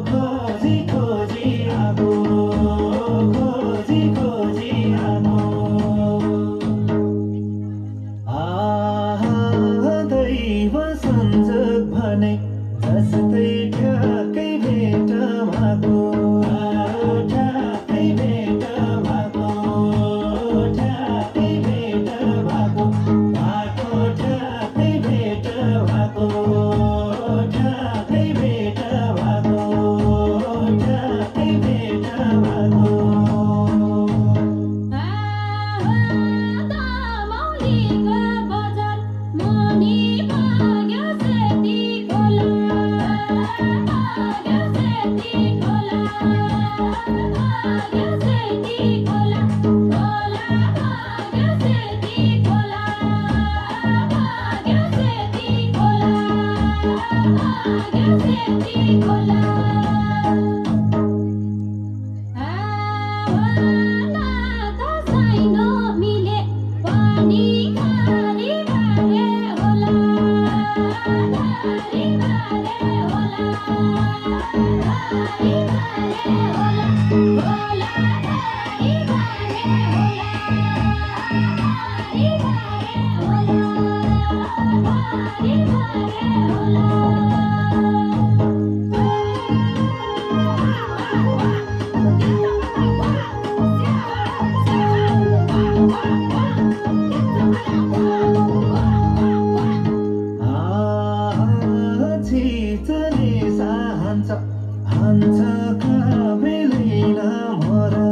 खोजी खोजी आगो खोजी खोजी आगो दैव संजोग भने जस्तै ठ्याक्कै भेट भएको ठ्याक्कै भेट भएको ठ्याक्कै भेट भएको बाटो ठ्याक्कै भेट भएको ठ्याक्कै भेट भएको ठ्याक्कै भेट भएको हान्छ काबेलैना मरा